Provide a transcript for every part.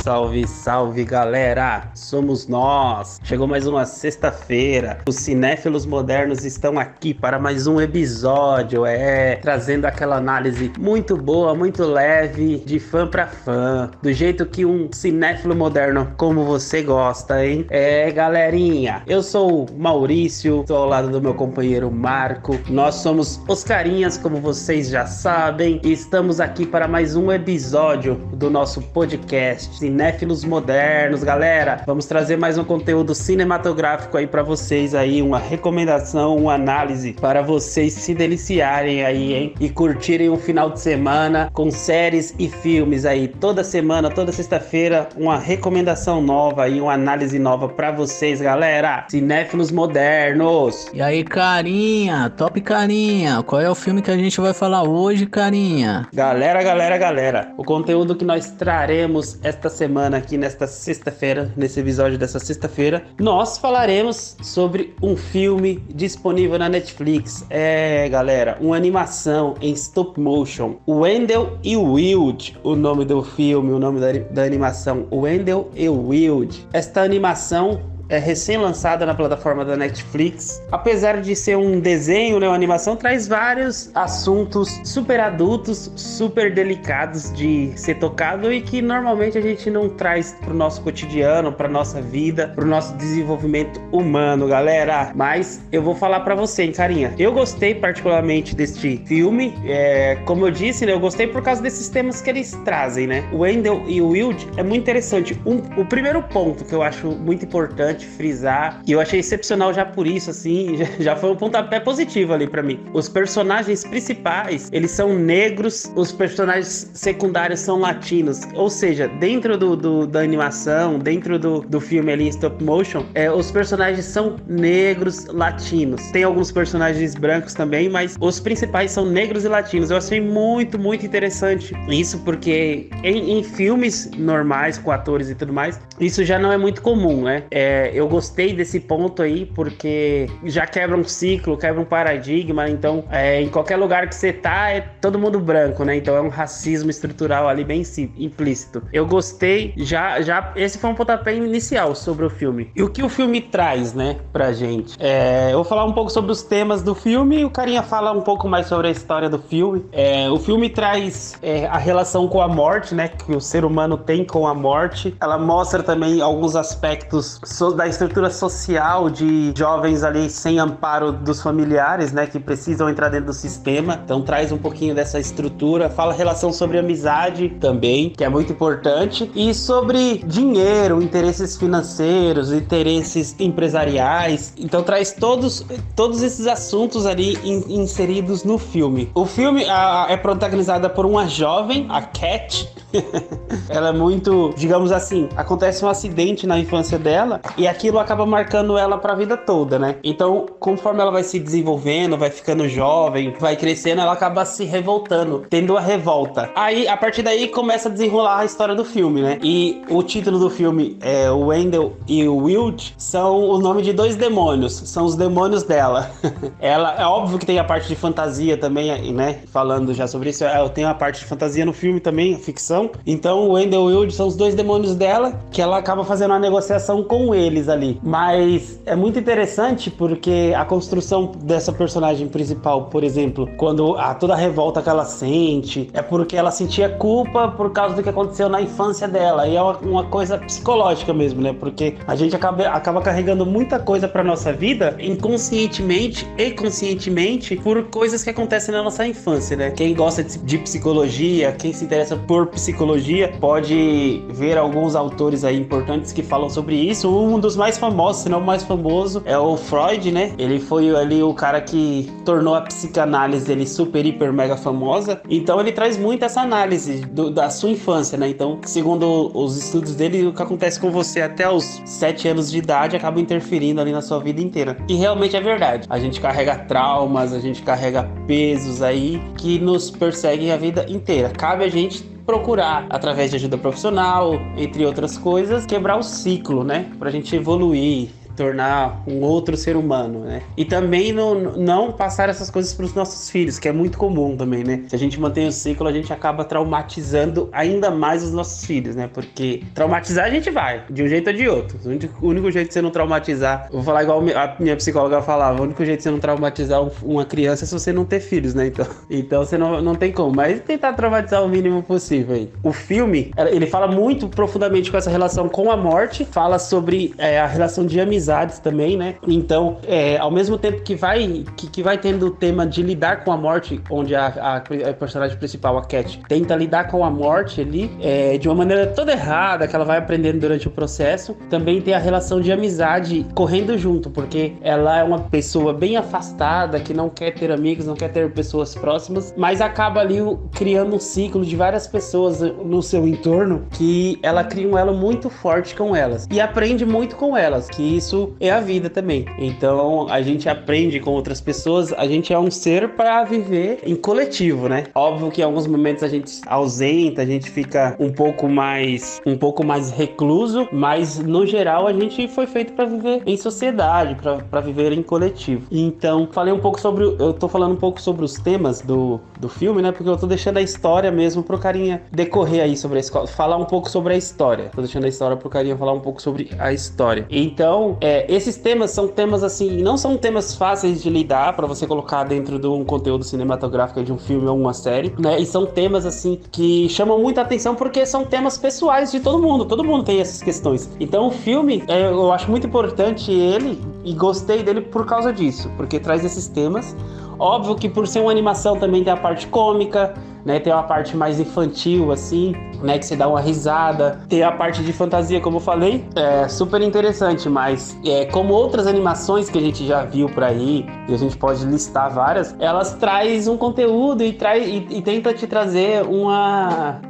Salve, salve galera! Somos nós! Chegou mais uma sexta-feira. Os cinéfilos modernos estão aqui para mais um episódio, trazendo aquela análise muito boa, muito leve, de fã pra fã, do jeito que um cinéfilo moderno como você gosta, hein? Galerinha, eu sou o Maurício, estou ao lado do meu companheiro Marco. Nós somos os carinhas, como vocês já sabem, e estamos aqui para mais um episódio do nosso podcast Cinéfilos Modernos, galera. Vamos trazer mais um conteúdo cinematográfico aí para vocês aí, uma recomendação, uma análise para vocês se deliciarem aí, hein? E curtirem um final de semana com séries e filmes aí. Toda semana, toda sexta-feira, uma recomendação nova aí, uma análise nova para vocês, galera. Cinéfilos Modernos. E aí, carinha? Top carinha. Qual é o filme que a gente vai falar hoje, carinha? Galera. O conteúdo que nós traremos esta semana aqui nesta sexta-feira, nesse episódio dessa sexta-feira, nós falaremos sobre um filme disponível na Netflix. Galera, uma animação em stop motion. Wendell e Wild, o nome do filme, o nome da animação, Wendell e Wild. Esta animação é recém-lançada na plataforma da Netflix. Apesar de ser um desenho, né, uma animação, traz vários assuntos super adultos, super delicados de ser tocado e que normalmente a gente não traz pro nosso cotidiano, pra nossa vida, pro nosso desenvolvimento humano, galera. Mas eu vou falar pra você, hein, carinha. Eu gostei particularmente deste filme. Como eu disse, né, eu gostei por causa desses temas que eles trazem, né? O Wendell e o Wild é muito interessante. O primeiro ponto que eu acho muito importante frisar, e eu achei excepcional já por isso, assim, já foi um pontapé positivo ali pra mim. Os personagens principais, eles são negros, os personagens secundários são latinos, ou seja, dentro da animação, dentro do filme ali em stop motion, os personagens são negros latinos. Tem alguns personagens brancos também, mas os principais são negros e latinos. Eu achei muito, muito interessante isso, porque em filmes normais, com atores e tudo mais, isso já não é muito comum, né? Eu gostei desse ponto aí, porque já quebra um ciclo, quebra um paradigma. Então, em qualquer lugar que você tá, é todo mundo branco, né? Então é um racismo estrutural ali bem implícito. Eu gostei, já esse foi um pontapé inicial sobre o filme. E o que o filme traz, né, pra gente? Eu vou falar um pouco sobre os temas do filme e o carinha fala um pouco mais sobre a história do filme. O filme traz a relação com a morte, né, que o ser humano tem com a morte. Ela mostra também alguns aspectos da estrutura social de jovens ali sem amparo dos familiares, né, que precisam entrar dentro do sistema. Então traz um pouquinho dessa estrutura, fala relação sobre amizade também, que é muito importante, e sobre dinheiro, interesses financeiros, interesses empresariais. Então traz todos esses assuntos ali inseridos no filme. O filme é protagonizada por uma jovem, a Cat. Ela é muito, digamos assim, acontece um acidente na infância dela e aquilo acaba marcando ela pra vida toda, né? Então, conforme ela vai se desenvolvendo, vai ficando jovem, vai crescendo, ela acaba se revoltando, tendo a revolta. Aí, a partir daí, começa a desenrolar a história do filme, né? E o título do filme é o Wendell e o Wild, são o nome de dois demônios, são os demônios dela. Ela, é óbvio que tem a parte de fantasia também, né? Falando já sobre isso, tem a parte de fantasia no filme também, ficção. Então, o Wendell e o Wild são os dois demônios dela, que ela acaba fazendo uma negociação com eles ali. Mas é muito interessante porque a construção dessa personagem principal, por exemplo, quando toda a revolta que ela sente, é porque ela sentia culpa por causa do que aconteceu na infância dela. E é uma coisa psicológica mesmo, né? Porque a gente acaba carregando muita coisa pra nossa vida, inconscientemente e conscientemente, por coisas que acontecem na nossa infância, né? Quem gosta de psicologia, quem se interessa por psicologia, pode ver alguns autores aí importantes que falam sobre isso. Um dos mais famosos, se não o mais famoso, é o Freud, né? Ele foi ali o cara que tornou a psicanálise dele super, hiper, mega famosa. Então ele traz muito essa análise da sua infância, né? Então, segundo os estudos dele, o que acontece com você até os 7 anos de idade acaba interferindo ali na sua vida inteira. E realmente é verdade. A gente carrega traumas, a gente carrega pesos aí que nos perseguem a vida inteira. Cabe a gente procurar, através de ajuda profissional, entre outras coisas, quebrar o ciclo, né? Pra gente evoluir, tornar um outro ser humano, né? E também não passar essas coisas para os nossos filhos, que é muito comum também, né? Se a gente mantém o ciclo, a gente acaba traumatizando ainda mais os nossos filhos, né? Porque traumatizar a gente vai, de um jeito ou de outro. O único jeito de você não traumatizar, eu vou falar igual a minha psicóloga falava, o único jeito de você não traumatizar uma criança é se você não ter filhos, né? Então você não tem como, mas tentar traumatizar o mínimo possível aí. O filme, ele fala muito profundamente com essa relação com a morte, fala sobre a relação de amizades também, né? Então, ao mesmo tempo que vai tendo o tema de lidar com a morte, onde a personagem principal, a Cat, tenta lidar com a morte ali, de uma maneira toda errada, que ela vai aprendendo durante o processo, também tem a relação de amizade correndo junto, porque ela é uma pessoa bem afastada, que não quer ter amigos, não quer ter pessoas próximas, mas acaba ali criando um ciclo de várias pessoas no seu entorno, que ela cria um elo muito forte com elas, e aprende muito com elas, que isso é a vida também. Então, a gente aprende com outras pessoas, a gente é um ser para viver em coletivo, né? Óbvio que em alguns momentos a gente ausenta, a gente fica um pouco mais recluso, mas no geral a gente foi feito para viver em sociedade, para viver em coletivo. Então, eu tô falando um pouco sobre os temas do filme, né? Porque eu tô deixando a história mesmo pro carinha decorrer aí sobre a escola, falar um pouco sobre a história. Tô deixando a história pro carinha falar um pouco sobre a história. Então, esses temas são temas assim, não são temas fáceis de lidar para você colocar dentro de um conteúdo cinematográfico de um filme ou uma série, né? E são temas assim que chamam muita atenção porque são temas pessoais de todo mundo tem essas questões. Então o filme, eu acho muito importante ele e gostei dele por causa disso, porque traz esses temas. Óbvio que por ser uma animação também tem a parte cômica, né? Tem uma parte mais infantil, assim, né? Que você dá uma risada. Tem a parte de fantasia, como eu falei, é super interessante, mas como outras animações que a gente já viu por aí, e a gente pode listar várias, elas traz um conteúdo e tenta te trazer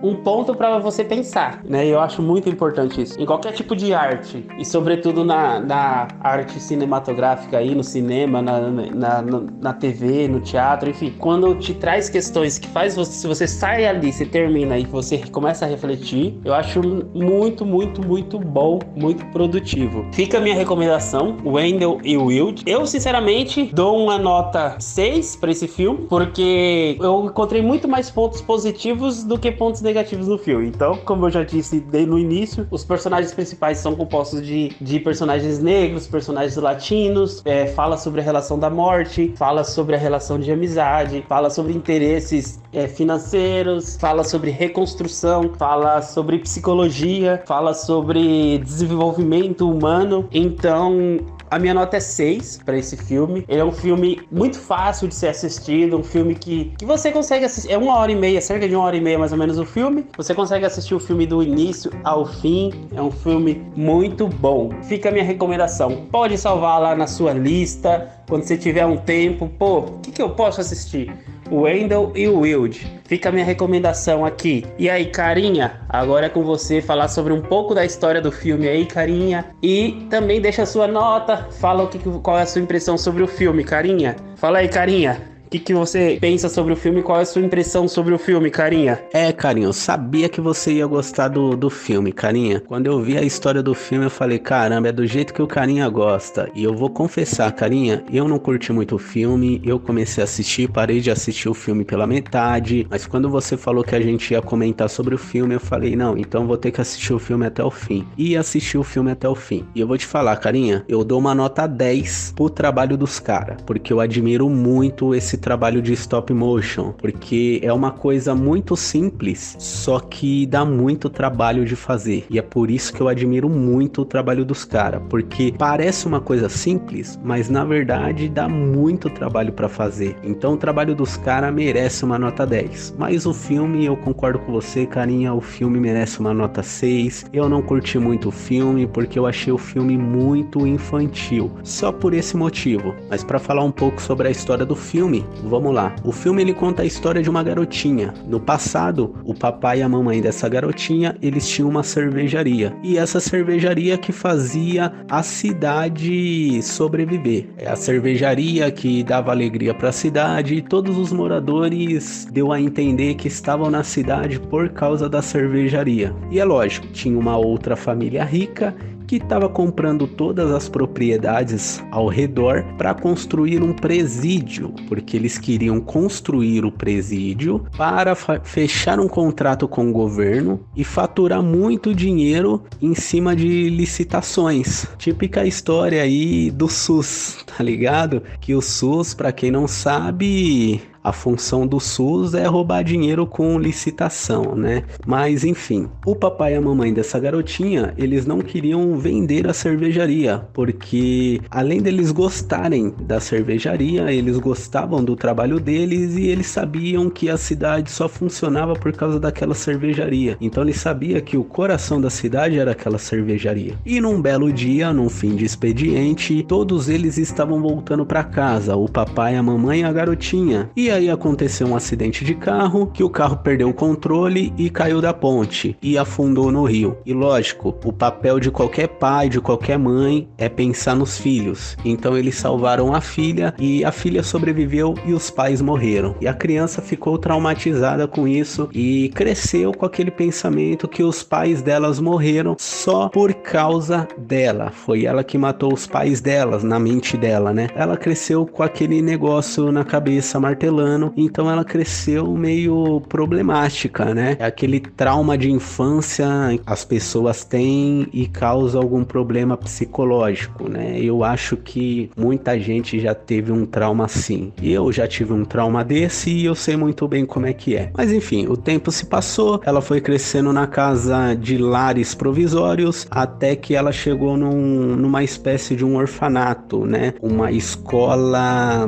um ponto para você pensar, né? E eu acho muito importante isso. Em qualquer tipo de arte, e sobretudo na arte cinematográfica aí, no cinema, na TV, no teatro, enfim, quando te traz questões que faz você, se você sai ali, você termina e você começa a refletir, eu acho muito, muito, muito bom, muito produtivo. Fica a minha recomendação, Wendell e Wild. Eu, sinceramente, dou uma nota 6 para esse filme, porque eu encontrei muito mais pontos positivos do que pontos negativos no filme. Então, como eu já disse desde no início, os personagens principais são compostos de personagens negros, personagens latinos, fala sobre a relação da morte, fala sobre a relação de amizade, fala sobre interesses financeiros, fala sobre reconstrução, fala sobre psicologia, fala sobre desenvolvimento humano. Então, a minha nota é 6 para esse filme. Ele é um filme muito fácil de ser assistido, um filme que você consegue assistir. É 1h30, cerca de 1h30 mais ou menos o filme. Você consegue assistir o filme do início ao fim. É um filme muito bom. Fica a minha recomendação. Pode salvar lá na sua lista, quando você tiver um tempo. Pô, o que eu posso assistir? O Wendell e o Wild. Fica a minha recomendação aqui. E aí, carinha? Agora é com você falar sobre um pouco da história do filme aí, carinha. E também deixa a sua nota. Fala qual é a sua impressão sobre o filme, carinha. Fala aí, carinha. O que você pensa sobre o filme? Qual é a sua impressão sobre o filme, carinha? Carinha, eu sabia que você ia gostar do filme, carinha. Quando eu vi a história do filme, eu falei, caramba, é do jeito que o carinha gosta. E eu vou confessar, carinha, eu não curti muito o filme. Eu comecei a assistir, parei de assistir o filme pela metade. Mas quando você falou que a gente ia comentar sobre o filme, eu falei, não, então vou ter que assistir o filme até o fim. E assisti o filme até o fim. E eu vou te falar, carinha, eu dou uma nota 10 pro trabalho dos caras. Porque eu admiro muito esse trabalho de stop motion, porque é uma coisa muito simples, só que dá muito trabalho de fazer, e é por isso que eu admiro muito o trabalho dos caras, porque parece uma coisa simples, mas na verdade dá muito trabalho para fazer. Então o trabalho dos caras merece uma nota 10, mas o filme, eu concordo com você, carinha, o filme merece uma nota 6. Eu não curti muito o filme, porque eu achei o filme muito infantil, só por esse motivo. Mas para falar um pouco sobre a história do filme, vamos lá. O filme ele conta a história de uma garotinha. No passado, o papai e a mamãe dessa garotinha, eles tinham uma cervejaria. E essa cervejaria que fazia a cidade sobreviver. É a cervejaria que dava alegria para a cidade, e todos os moradores deu a entender que estavam na cidade por causa da cervejaria. E é lógico, tinha uma outra família rica que estava comprando todas as propriedades ao redor para construir um presídio, porque eles queriam construir o presídio para fechar um contrato com o governo e faturar muito dinheiro em cima de licitações. Típica história aí do SUS, tá ligado? Que o SUS, para quem não sabe, a função do SUS é roubar dinheiro com licitação, né? Mas enfim, o papai e a mamãe dessa garotinha, eles não queriam vender a cervejaria, porque além deles gostarem da cervejaria, eles gostavam do trabalho deles e eles sabiam que a cidade só funcionava por causa daquela cervejaria. Então eles sabiam que o coração da cidade era aquela cervejaria. E num belo dia, num fim de expediente, todos eles estavam voltando para casa, o papai, a mamãe e a garotinha. E aí aconteceu um acidente de carro, que o carro perdeu o controle e caiu da ponte e afundou no rio. E lógico, o papel de qualquer pai, de qualquer mãe é pensar nos filhos. Então eles salvaram a filha e a filha sobreviveu e os pais morreram. E a criança ficou traumatizada com isso e cresceu com aquele pensamento que os pais delas morreram só por causa dela. Foi ela que matou os pais delas, na mente dela, né? Ela cresceu com aquele negócio na cabeça martelando. Então ela cresceu meio problemática, né? É aquele trauma de infância as pessoas têm e causa algum problema psicológico, né? Eu acho que muita gente já teve um trauma assim. Eu já tive um trauma desse e eu sei muito bem como é que é. Mas enfim, o tempo se passou, ela foi crescendo na casa de lares provisórios até que ela chegou numa espécie de um orfanato, né? Uma escola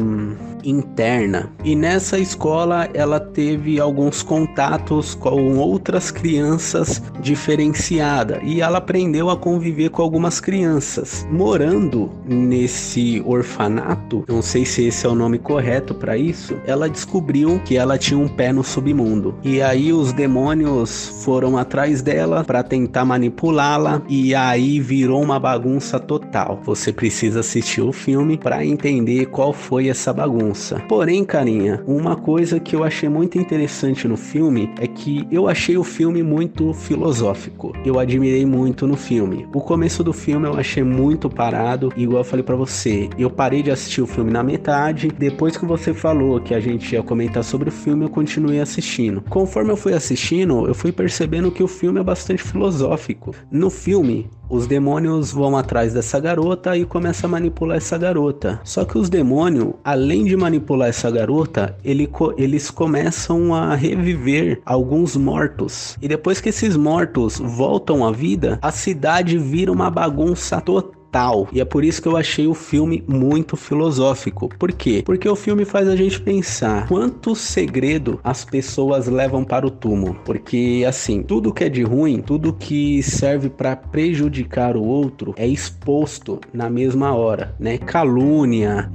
interna. E nessa escola ela teve alguns contatos com outras crianças diferenciadas e ela aprendeu a conviver com algumas crianças. Morando nesse orfanato, não sei se esse é o nome correto para isso, ela descobriu que ela tinha um pé no submundo. E aí os demônios foram atrás dela para tentar manipulá-la e aí virou uma bagunça total. Você precisa assistir o filme para entender qual foi essa bagunça. Porém, carinha, uma coisa que eu achei muito interessante no filme é que eu achei o filme muito filosófico. Eu admirei muito no filme. O começo do filme eu achei muito parado, igual eu falei pra você, eu parei de assistir o filme na metade. Depois que você falou que a gente ia comentar sobre o filme, eu continuei assistindo. Conforme eu fui assistindo, eu fui percebendo que o filme é bastante filosófico. No filme, os demônios vão atrás dessa garota e começam a manipular essa garota. Só que os demônios, além de manipular essa garota, eles começam a reviver alguns mortos. E depois que esses mortos voltam à vida, a cidade vira uma bagunça total. E é por isso que eu achei o filme muito filosófico. Por quê? Porque o filme faz a gente pensar quanto segredo as pessoas levam para o túmulo. Porque assim, tudo que é de ruim, tudo que serve para prejudicar o outro é exposto na mesma hora, né? Calúnia,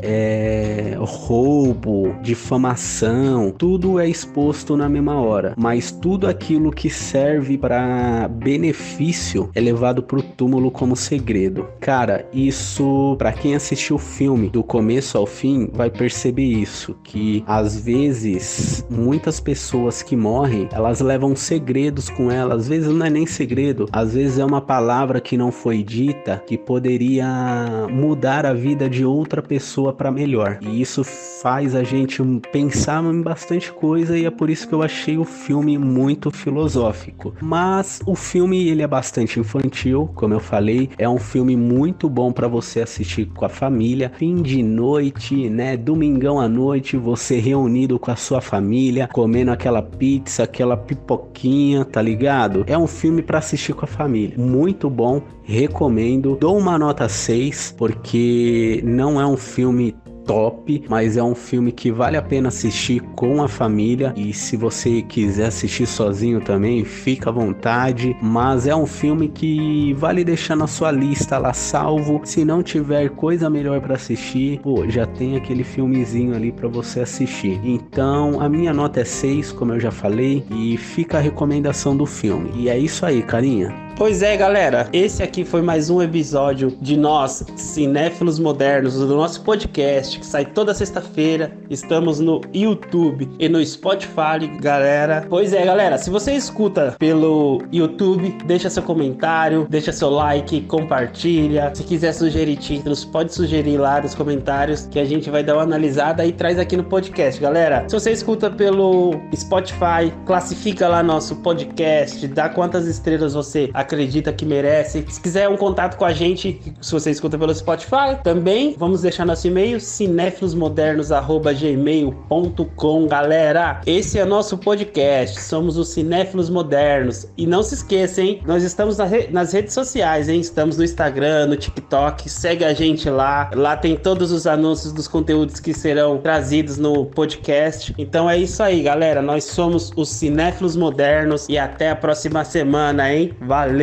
roubo, difamação, tudo é exposto na mesma hora. Mas tudo aquilo que serve para benefício é levado para o túmulo como segredo. Cara, isso, pra quem assistiu o filme do começo ao fim, vai perceber isso, que às vezes muitas pessoas que morrem, elas levam segredos com elas. Às vezes não é nem segredo, às vezes é uma palavra que não foi dita, que poderia mudar a vida de outra pessoa para melhor. E isso faz a gente pensar em bastante coisa e é por isso que eu achei o filme muito filosófico. Mas o filme, ele é bastante infantil, como eu falei, é um filme muito bom para você assistir com a família, fim de noite, né, domingão à noite, você reunido com a sua família, comendo aquela pizza, aquela pipoquinha, tá ligado? É um filme para assistir com a família, muito bom, recomendo, dou uma nota 6, porque não é um filme top, mas é um filme que vale a pena assistir com a família, e se você quiser assistir sozinho também, fica à vontade, mas é um filme que vale deixar na sua lista lá salvo. Se não tiver coisa melhor para assistir, pô, já tem aquele filmezinho ali para você assistir. Então a minha nota é 6, como eu já falei, e fica a recomendação do filme. E é isso aí, carinha. Pois é, galera, esse aqui foi mais um episódio de nós, cinéfilos modernos, do nosso podcast, que sai toda sexta-feira. Estamos no YouTube e no Spotify, galera. Pois é, galera, se você escuta pelo YouTube, deixa seu comentário, deixa seu like, compartilha. Se quiser sugerir títulos, pode sugerir lá nos comentários, que a gente vai dar uma analisada e traz aqui no podcast, galera. Se você escuta pelo Spotify, classifica lá nosso podcast, dá quantas estrelas você acredita que merece. Se quiser um contato com a gente, se você escuta pelo Spotify, também vamos deixar nosso e-mail, cinefilosmodernos@gmail.com, galera. Esse é nosso podcast, somos os Cinéfilos Modernos. E não se esqueça, hein? Nós estamos nas redes sociais, hein? Estamos no Instagram, no TikTok, segue a gente lá. Lá tem todos os anúncios dos conteúdos que serão trazidos no podcast. Então é isso aí, galera. Nós somos os Cinéfilos Modernos e até a próxima semana, hein? Valeu!